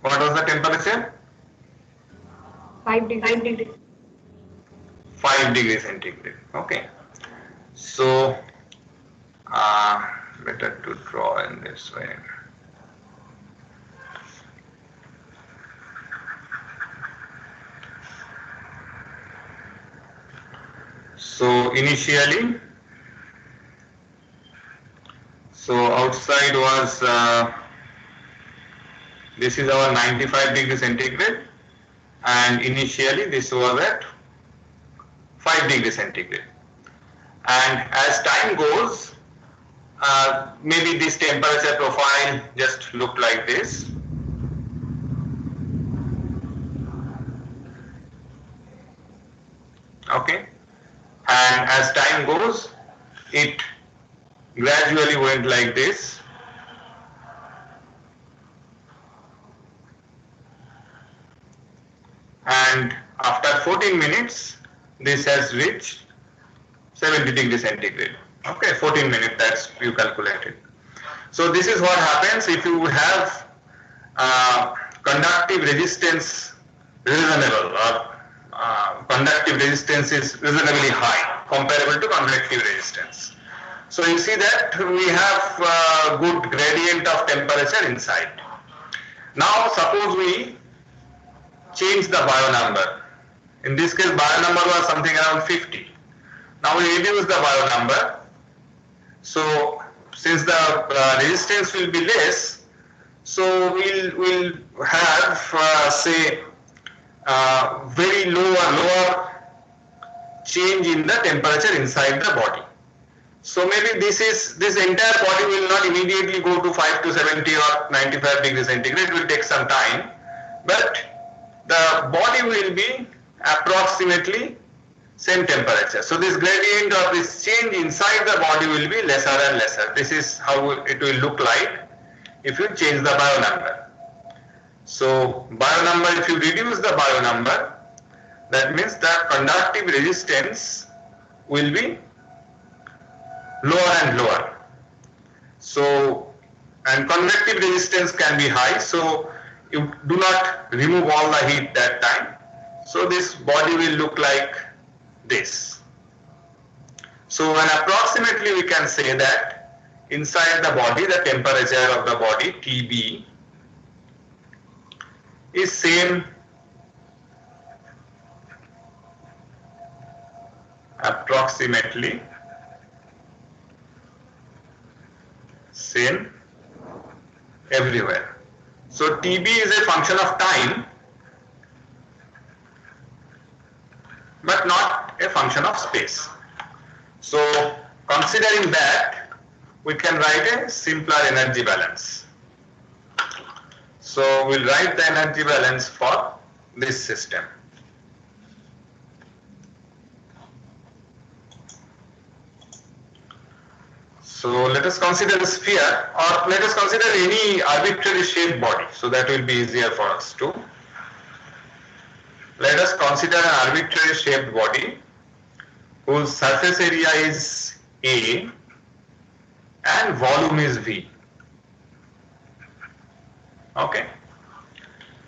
What was the temperature? 5 degrees. 5 degrees centigrade. Okay. So better to draw in this way. So initially, so outside was this is our 95 degrees centigrade, and initially this was at 5 degrees centigrade. And as time goes, maybe this temperature profile just looked like this. Okay, and as time goes, it gradually went like this. And after 14 minutes, this has reached 70 degrees centigrade. Okay, 14 minutes, that's you calculated. So this is what happens if you have conductive resistance reasonable, or conductive resistance is reasonably high comparable to convective resistance. So you see that we have good gradient of temperature inside. Now suppose we change the Biot number. In this case, Biot number was something around 50. Now we reduce the Biot number. So since the resistance will be less, so we'll have say very lower change in the temperature inside the body. So maybe this entire body will not immediately go to 5 to 70 or 95 degrees centigrade. It will take some time, but the body will be approximately same temperature. So this gradient or this change inside the body will be lesser and lesser. This is how it will look like if you change the Biot number. So Biot number, if you reduce the Biot number, that means the conductive resistance will be lower and lower. So, and convective resistance can be high, so you do not remove all the heat that time. So this body will look like this. So when approximately we can say that inside the body, the temperature of the body, TB, is same approximately same everywhere. So TB is a function of time, but not a function of space. So considering that, we can write a simpler energy balance. So we'll write the energy balance for this system. So let us consider a sphere, or let us consider any arbitrary shaped body, so that will be easier for us to. Let us consider an arbitrary shaped body whose surface area is A and volume is V. Okay.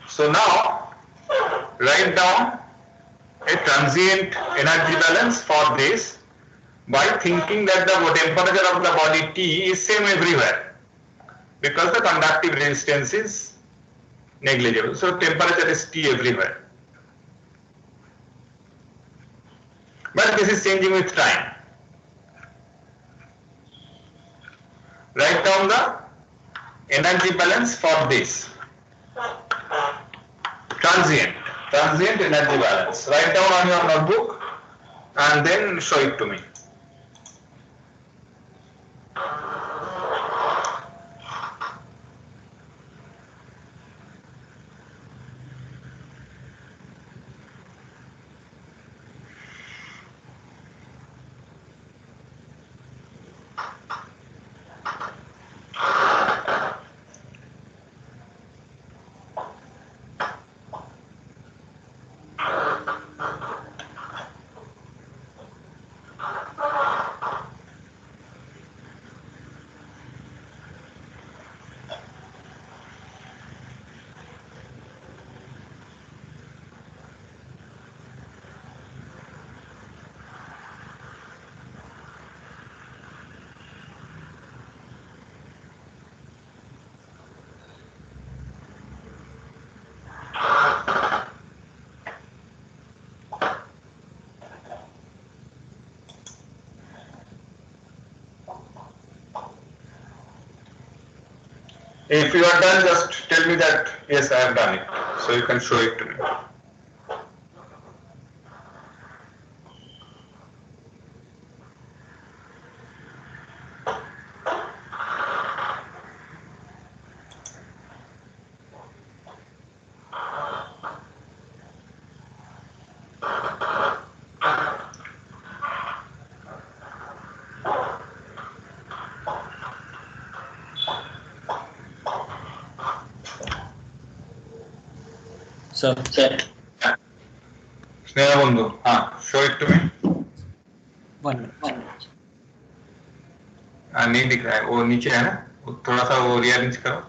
So now write down a transient energy balance for this by thinking that the temperature of the body T is same everywhere, because the conductive resistance is negligible. So temperature is T everywhere. But this is changing with time. Write down the energy balance for this. Transient energy balance. Write down on your notebook and then show it to me. If you are done, just tell me that yes, I have done it. So you can show it to me. Sir. Sneha Bandhu, show it to me. 1 minute. नहीं दिख रहा है, वो नीचे है ना, थोड़ा सा वो रीअरेंज करो.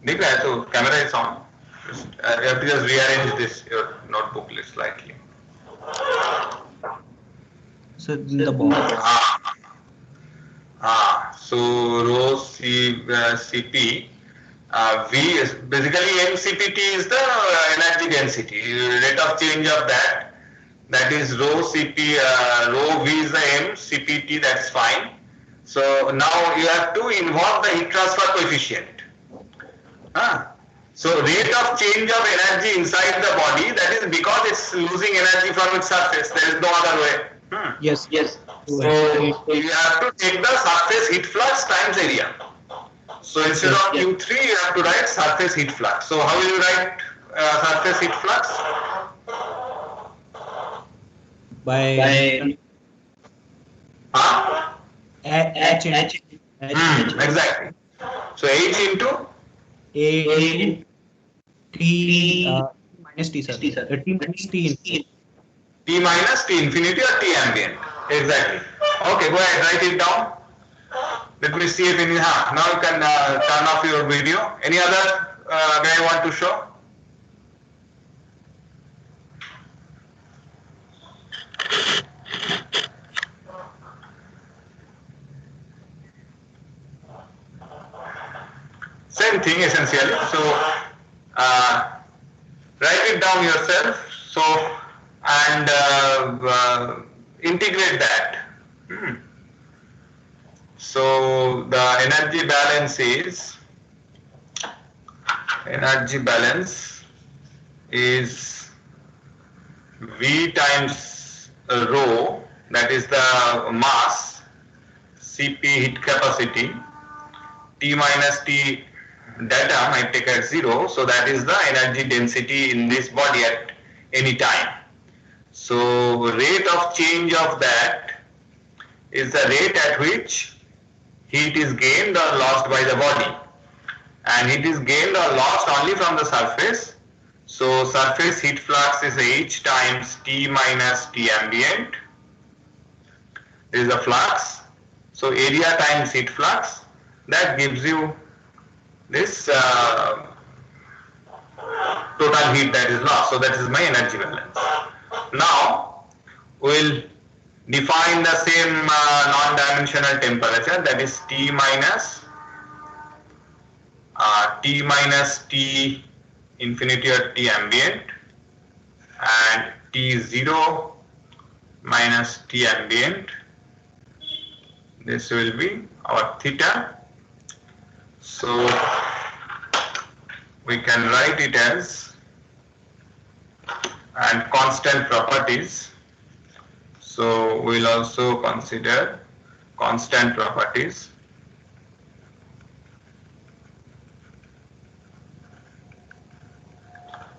दिख रहा है तो camera is on. You have to just rearrange this your notebook slightly. So in the box. So rho Cp V is basically MCPT is the energy density, rate of change of that. That is rho Cp, rho V is the M, Cpt, that's fine. So now you have to involve the heat transfer coefficient. So rate of change of energy inside the body, that is because it's losing energy from its surface. There is no other way. Yes. So you have to take the surface heat flux times area. So instead of Q3, you have to write surface heat flux. So how will you write surface heat flux? By H. Exactly. So H into A T minus T, sir. T minus T infinity. T minus T infinity or T ambient. Exactly. Okay, go ahead, write it down. Let me see if any. Now you can turn off your video. Any other guy want to show? Same thing essentially. So write it down yourself. So and integrate that. So the energy balance is V times rho, that is the mass, Cp heat capacity, T minus T data might take at 0, so that is the energy density in this body at any time. So rate of change of that is the rate at which heat is gained or lost by the body, and it is gained or lost only from the surface. So surface heat flux is H times T minus T ambient. This is the flux. So area times heat flux, that gives you this total heat that is lost. So that is my energy balance. Now we'll define the same non-dimensional temperature, that is T minus T infinity or T ambient, and T0 minus T ambient. This will be our theta. So we can write it as, and constant properties. So we'll also consider constant properties.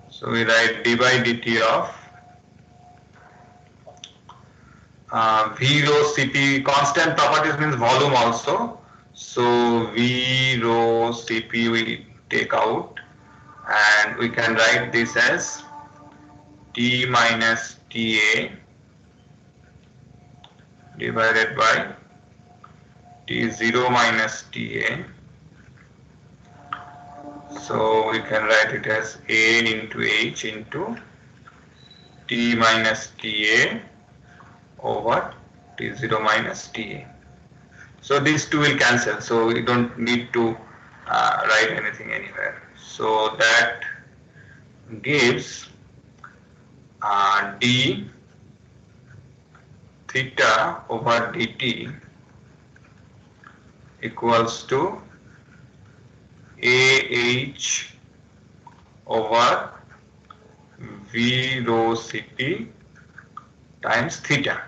So we write d by dt of V rho Cp. Constant properties means volume also. So V rho Cp we take out, and we can write this as T minus Ta divided by T0 minus Ta. So we can write it as A into H into T minus Ta over T0 minus Ta. So these two will cancel, so we don't need to write anything anywhere. So that gives d theta over dt equals to AH over V rho Cp times theta.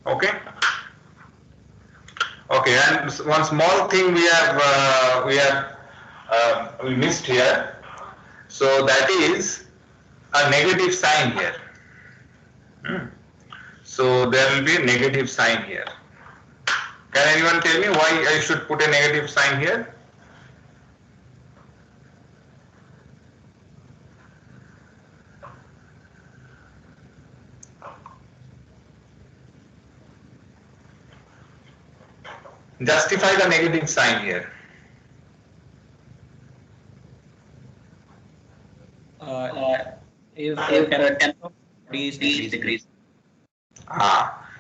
Okay. Okay, and one small thing we missed here. So that is a negative sign here. So there will be a negative sign here. Can anyone tell me why I should put a negative sign here? Justify the negative sign here. If temperature of body is decreased.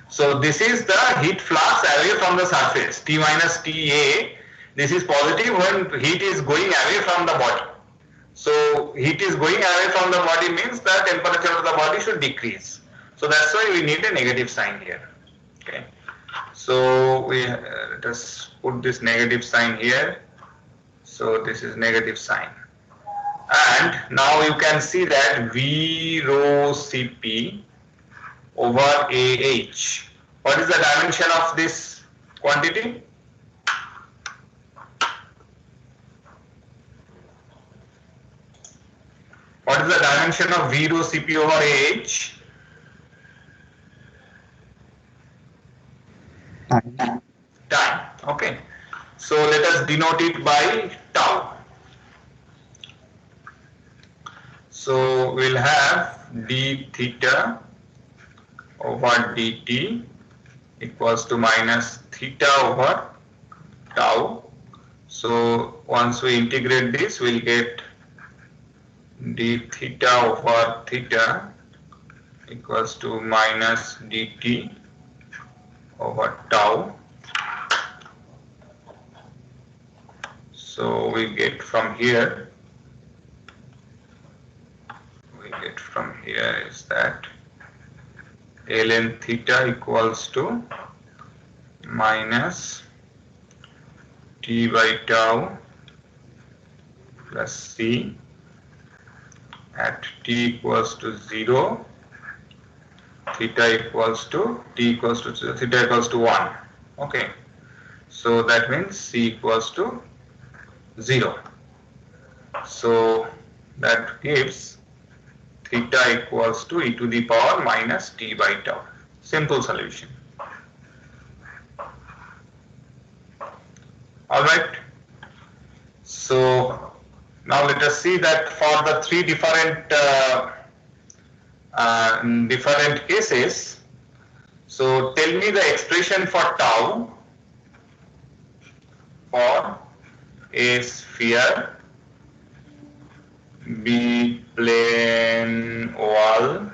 So this is the heat flux away from the surface, T minus TA. This is positive when heat is going away from the body. So heat is going away from the body means the temperature of the body should decrease. So that's why we need a negative sign here. Okay. So we let us put this negative sign here. So this is negative sign. And now you can see that V rho Cp over AH. What is the dimension of this quantity? What is the dimension of V rho Cp over AH? Time. Okay. So let us denote it by tau. So we'll have d theta over dt equals to minus theta over tau. So once we integrate this, we'll get d theta over theta equals to minus dt over tau. So we get from here is that ln theta equals to minus t by tau plus c at t equals to 0, theta equals to 1. Okay, so that means c equals to 0. So that gives theta equals to e to the power minus t by tau. Simple solution. Alright. So now let us see that for the three different cases. So tell me the expression for tau for a sphere, B plane wall,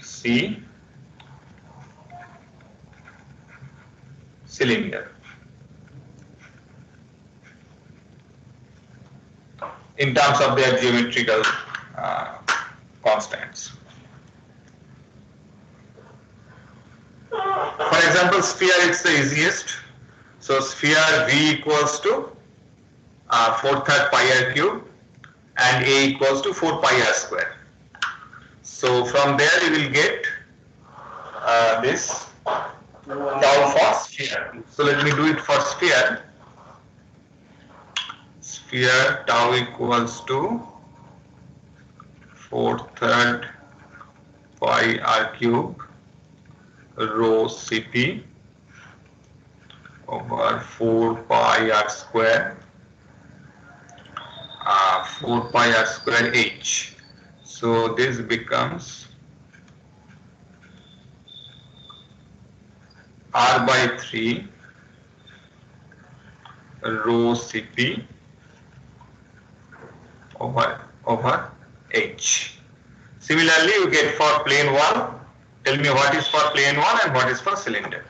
C cylinder. In terms of their geometrical constants. For example, sphere, it's the easiest. So sphere V equals to 4/3 pi r cube and A equals to 4 pi r square. So from there you will get this tau for sphere. So let me do it for sphere. Sphere tau equals to 4/3 pi r cube rho Cp over 4 pi r square 4 pi r square h. So this becomes r by 3 rho Cp over h. Similarly, you get for plane wall. Tell me what is for plane wall and what is for cylinder.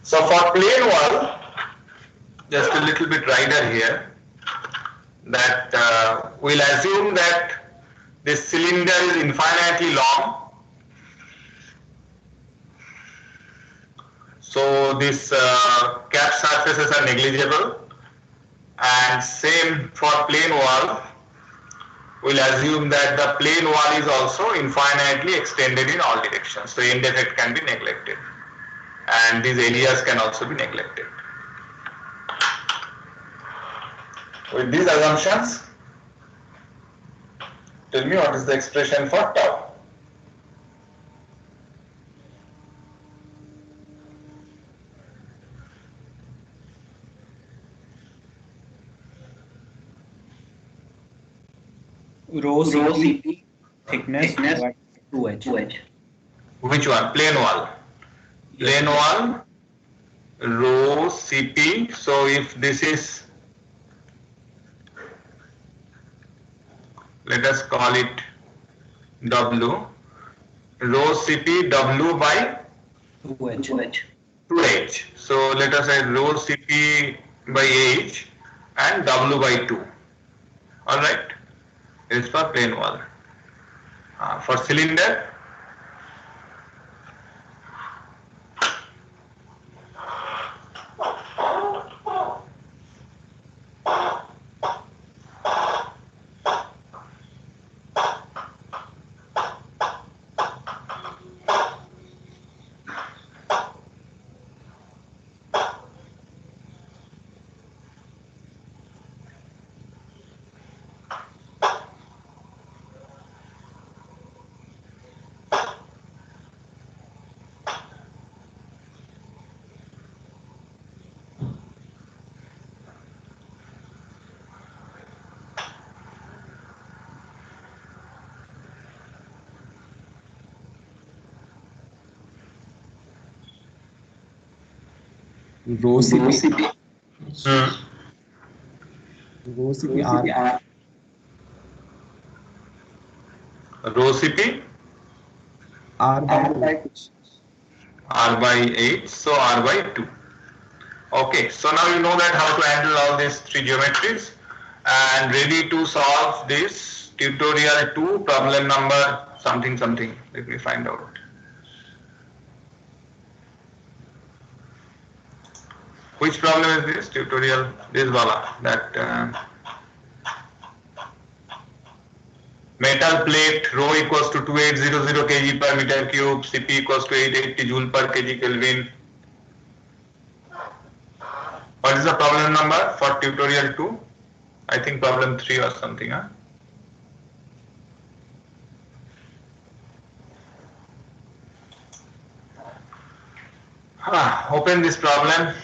So for plane wall, just a little bit rider here, that we'll assume that this cylinder is infinitely long. So these cap surfaces are negligible, and same for plane wall. We'll assume that the plane wall is also infinitely extended in all directions. So end effect can be neglected, and these areas can also be neglected. With these assumptions, tell me what is the expression for tau. Rho Cp thickness divided by 2h. Which one? Plane wall. Plane wall, rho Cp. So if this is, let us call it W, rho Cp W by 2h. 2h. So let us say rho Cp by h and W by 2. Alright, this is for plane wall. For cylinder, Rho Cp. Rho Cp R. rho Cp R by R by 8, so R by 2. Okay, so now you know that how to handle all these three geometries, and ready to solve this tutorial 2, problem number something something. Let me find out. Which problem is this? Tutorial, this wala, that metal plate rho equals to 2800 kg per meter cube, Cp equals to 880 joule per kg Kelvin. What is the problem number for tutorial 2? I think problem 3 or something, huh? Open this problem.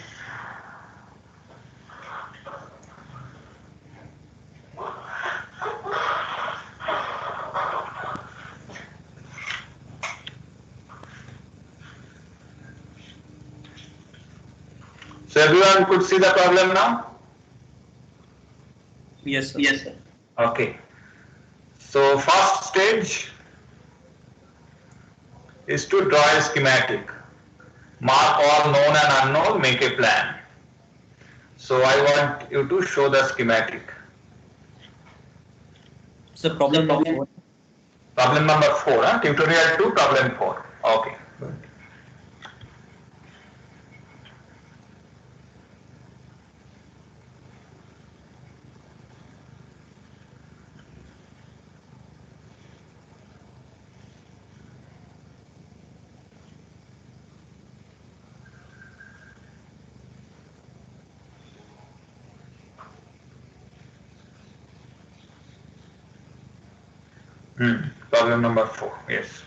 So everyone could see the problem now? Yes, sir. Yes, sir. Okay. So first stage is to draw a schematic. Mark all known and unknown, make a plan. So I want you to show the schematic. So problem number 4. Problem number 4, huh? Tutorial 2, problem 4. Okay. Good. Problem number 4, yes.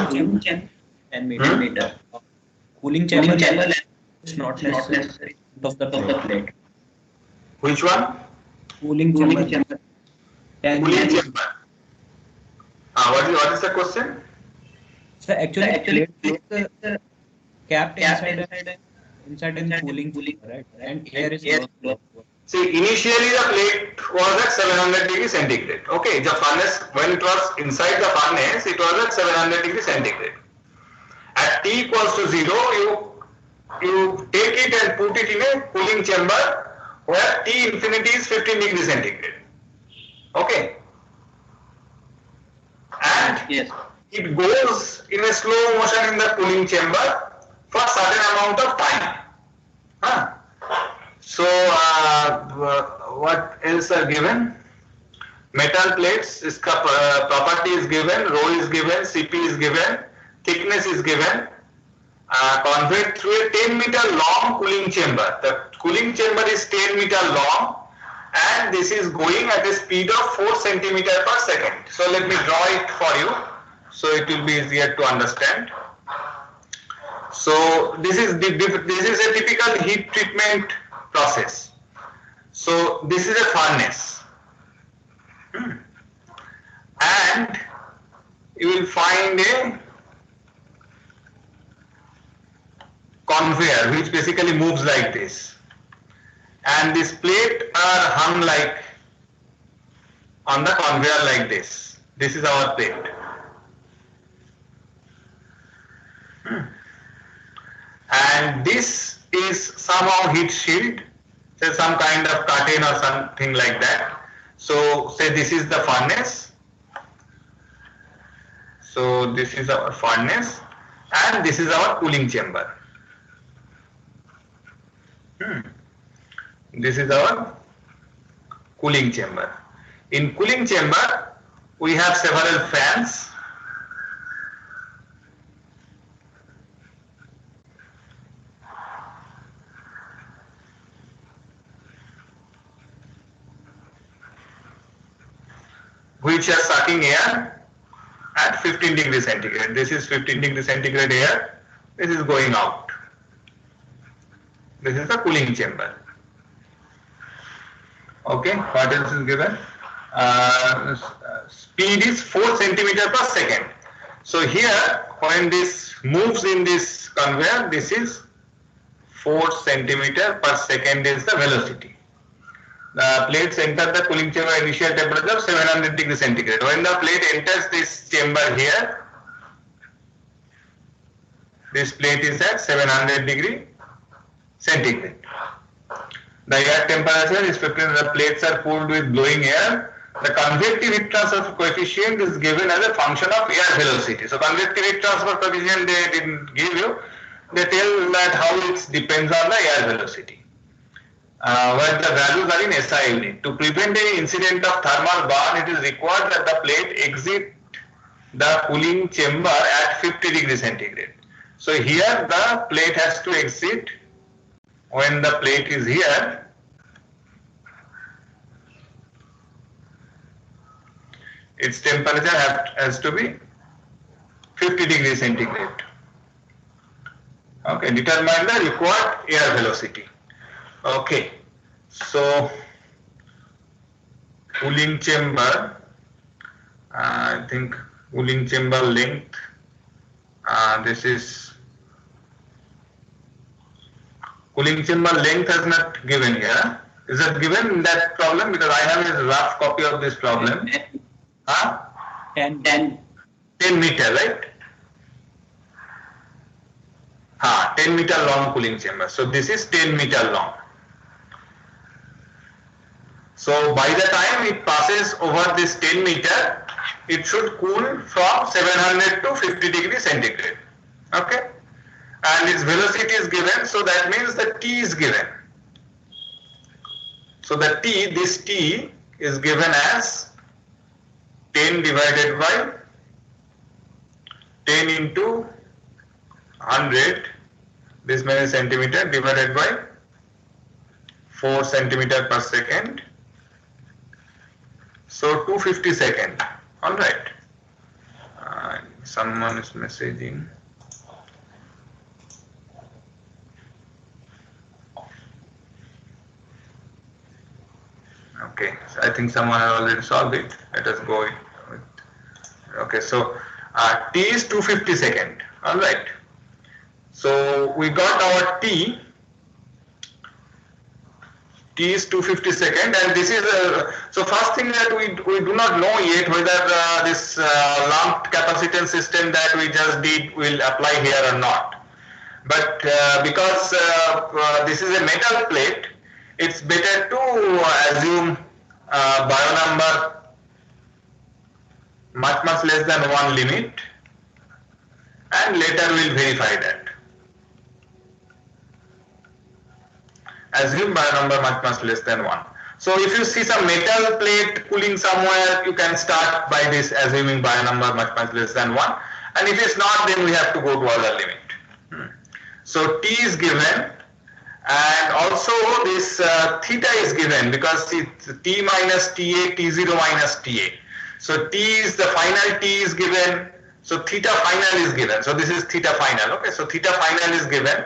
cooling chamber 10 meter. Cooling chamber is not necessary of the plate. Which one? Cooling chamber 10 Cooling meter. chamber. What is the question? So actually plate is capped inside in cooling chamber, right? And air is blown. See, initially the plate was at 700 degrees centigrade. Okay, the furnace, when it was inside the furnace, it was at 700 degrees centigrade. At T equals to 0, you take it and put it in a cooling chamber where T infinity is 15 degrees centigrade. Okay. And Yes. it goes in a slow motion in the cooling chamber for a certain amount of time. Huh? So, what else are given? Metal plates, property is given, rho is given, Cp is given, thickness is given. Conveyed through a 10 meter long cooling chamber. The cooling chamber is 10 meter long and this is going at a speed of 4 centimeter per second. So let me draw it for you so it will be easier to understand. So this is a typical heat treatment process. So this is a furnace. And you will find a conveyor which basically moves like this, and this plate are hung like on the conveyor like this. This is our plate. And this is somehow heat shield, say some kind of curtain or something like that. So say this is the furnace. So this is our furnace and this is our cooling chamber. This is our cooling chamber. In cooling chamber, we have several fans. Which are sucking air at 15 degrees centigrade. This is 15 degrees centigrade air. This is going out. This is the cooling chamber. Okay, what else is given? Speed is 4 centimeter per second. So here, when this moves in this conveyor, this is 4 centimeter per second is the velocity. The plates enter the cooling chamber initial temperature of 700 degrees centigrade. When the plate enters this chamber here, this plate is at 700 degree centigrade. The air temperature is 15. The plates are cooled with blowing air. The convective heat transfer coefficient is given as a function of air velocity. So convective heat transfer coefficient they didn't give you. They tell that how it depends on the air velocity. Where the values are in SI unit. To prevent any incident of thermal burn, it is required that the plate exit the cooling chamber at 50 degrees centigrade. So here the plate has to exit. When the plate is here, its temperature has to be 50 degrees centigrade. Okay, determine the required air velocity. Okay, so cooling chamber, I think cooling chamber length, this is cooling chamber length has not given here. Is that given in that problem? Because I have a rough copy of this problem. 10 meter, right? 10 meter long cooling chamber. So this is 10 meter long. So by the time it passes over this 10 meter, it should cool from 700 to 50 degrees centigrade. Okay? And its velocity is given, so that means the T is given. So the T, this T is given as 10 divided by 10 into 100, this many centimeter divided by 4 centimeter per second. So 250 second. Alright. Someone is messaging. Okay, so I think someone has already solved it. Let us go with. Okay, so T is 250 second. All right. So we got our T. T is 250 second, and this is so first thing that we do not know yet whether this lumped capacitance system that we just did will apply here or not. But because this is a metal plate, it's better to assume bio number much less than 1 limit, and later we'll verify that. Assume bio number much less than 1. So if you see some metal plate cooling somewhere, you can start by this assuming bio number much less than 1. And if it's not, then we have to go to other limit. So T is given, and also this theta is given because it's T minus TA, T0 minus TA. So T is the final T is given, so theta final is given. So this is theta final. Okay, so theta final is given.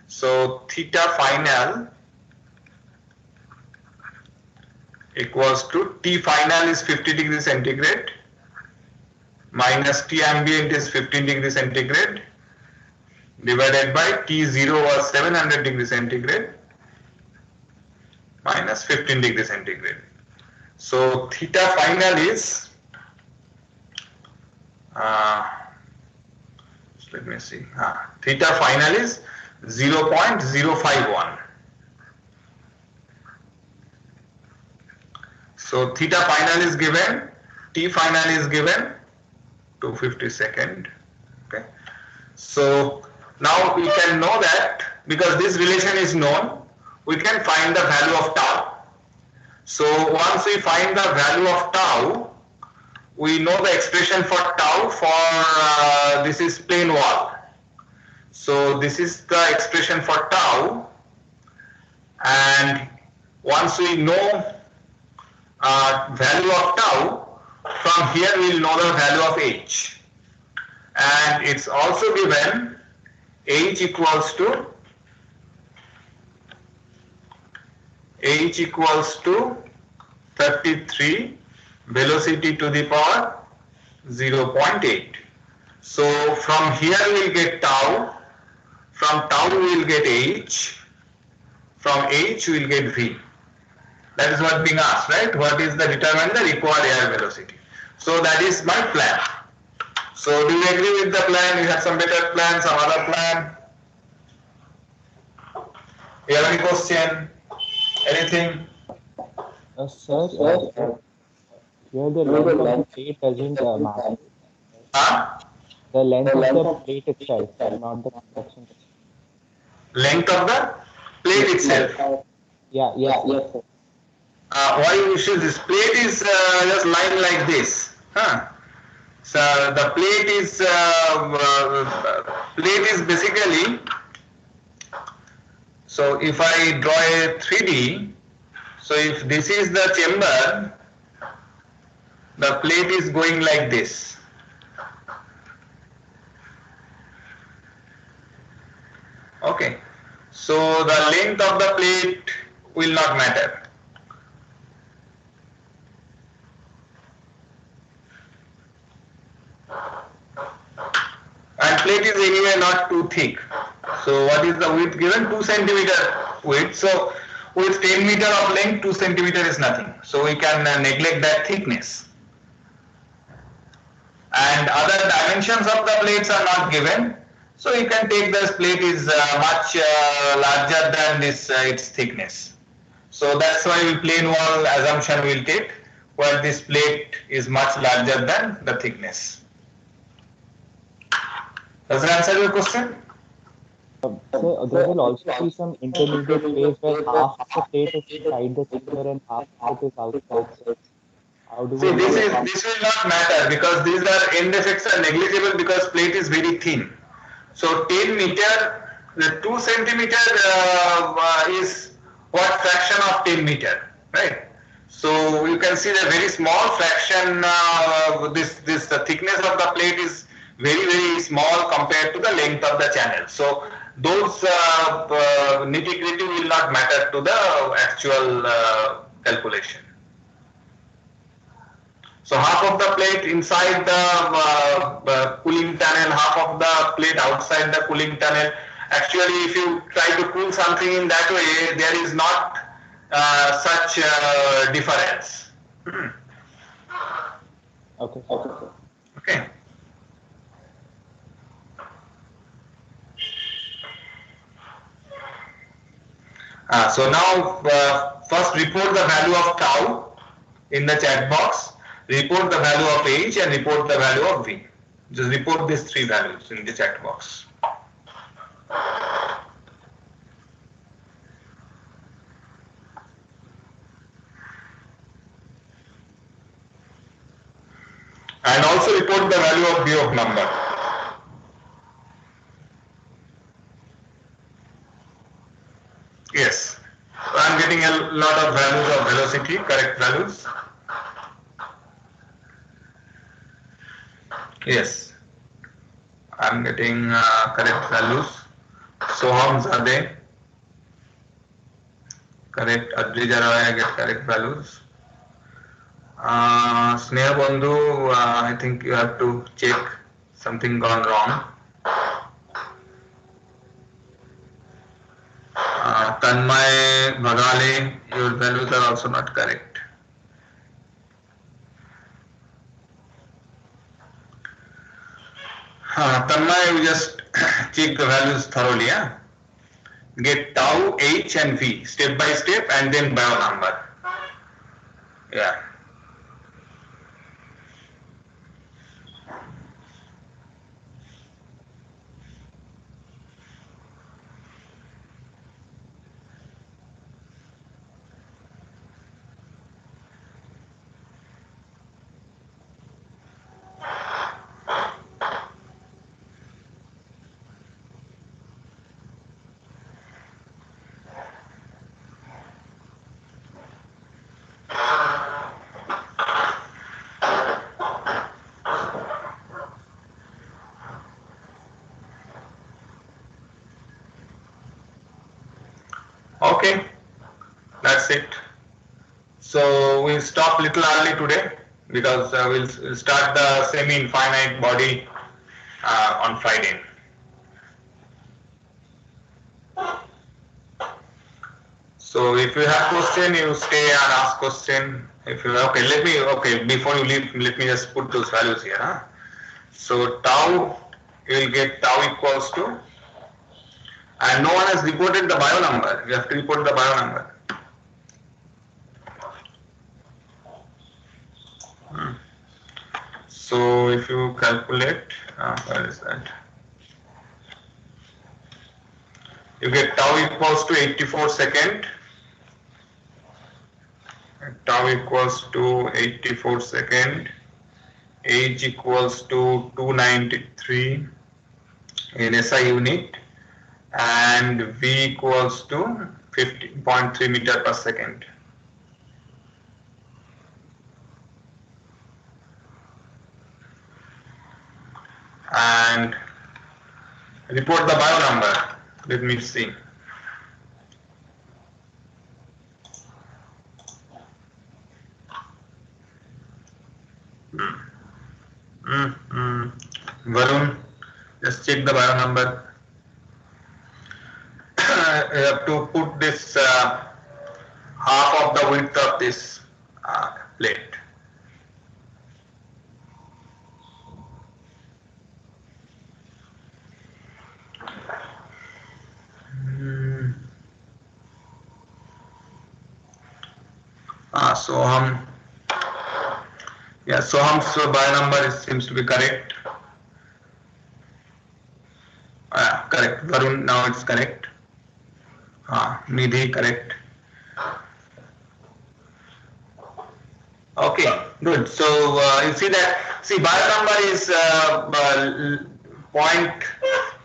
So theta final equals to T final is 50 degrees centigrade minus T ambient is 15 degrees centigrade divided by T0 was 700 degrees centigrade minus 15 degrees centigrade. So theta final is let me see. Theta final is 0.051. So theta final is given, T final is given, 250 second. Okay. So now we can know that because this relation is known, we can find the value of tau. So once we find the value of tau, we know the expression for tau for this is plane wall. So this is the expression for tau, and once we know value of tau, from here we will know the value of h, and it's also given h equals to 33 velocity to the power 0.8. So from here we will get tau, from tau we will get h, from h we will get v. That is what being asked, right? What is the determine the required air velocity? So that is my plan. So do you agree with the plan? You have some better plan, some other plan? You have any question? Anything? Sir, here the length of the plate doesn't matter. The length of the plate itself, not the construction. Length of the plate itself? Yeah, yes, sir. Why you choose this? Plate is just lying like this. So the plate is basically, so if I draw a 3D, so if this is the chamber, the plate is going like this. Okay, so the length of the plate will not matter. And plate is anyway not too thick. So what is the width given? 2 centimeter width. So with 10 meter of length, 2 centimeter is nothing. So we can neglect that thickness. And other dimensions of the plates are not given. So you can take this plate is much larger than this its thickness. So that's why we plane wall assumption will take, where this plate is much larger than the thickness. Does that answer your question? So there will also be some intermediate phase where half the plate is inside the chamber and half of it is outside. How do See, we this will not matter because these are end effects are negligible because plate is very thin. So 10 meter, the 2 centimeter is what fraction of 10 meter, right? So you can see the very small fraction. The thickness of the plate is very small compared to the length of the channel. So those nitty-gritty will not matter to the actual calculation. So half of the plate inside the cooling tunnel, half of the plate outside the cooling tunnel. Actually, if you try to cool something in that way, there is not such difference. Okay. Okay. So now first report the value of tau in the chat box, report the value of h, and report the value of v. Just report these three values in the chat box. And also report the value of Biot number. Yes, I am getting a lot of values of velocity, correct values. Yes, I am getting correct values. Sohams are they? Correct. Adrijara, I get correct values. Sneha Bandhu, I think you have to check something gone wrong. Tanmay Bhagale, your values are also not correct. Tanmay, you just check the values thoroughly. Yeah? Get tau, h and v step by step and then Biot number. Yeah. Okay, that's it. So we'll stop little early today because we'll start the semi-infinite body on Friday. So if you have question, you stay and ask question. If you before you leave, let me just put those values here. Huh? So tau, you will get tau equals to, and no one has reported the Biot number. You have to report the Biot number. So if you calculate, where is that? You get tau equals to 84 second. Tau equals to 84 second. H equals to 293 in SI unit. And V equals to 50.3 meter per second. And report the Biot number. Let me see. Varun, just check the Biot number. You have to put this half of the width of this plate. Soham. Yeah, Soham's Biot number seems to be correct. Correct. Varun, now it's correct. Nidhi, correct. Okay, good. So you see that, Biot number is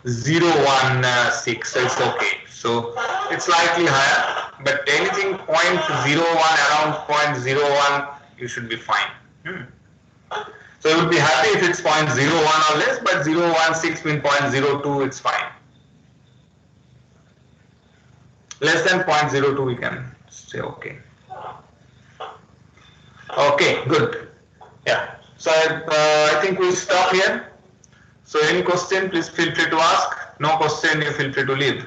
0.016, so it's okay. So it's slightly higher, but anything 0.01, around 0.01, you should be fine. So you would be happy if it's 0.01 or less, but 0.16 means 0.02, it's fine. Less than 0.02 we can say okay. Okay, good. Yeah. So I think we'll stop here. So any question, please feel free to ask. No question, you feel free to leave.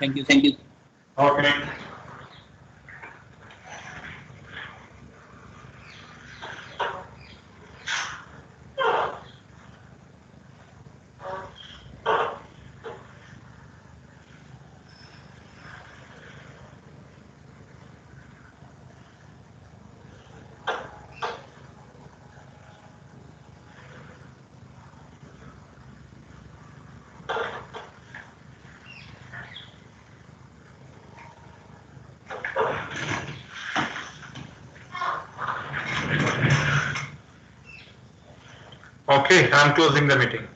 Thank you. Thank you. Okay. Okay, I'm closing the meeting.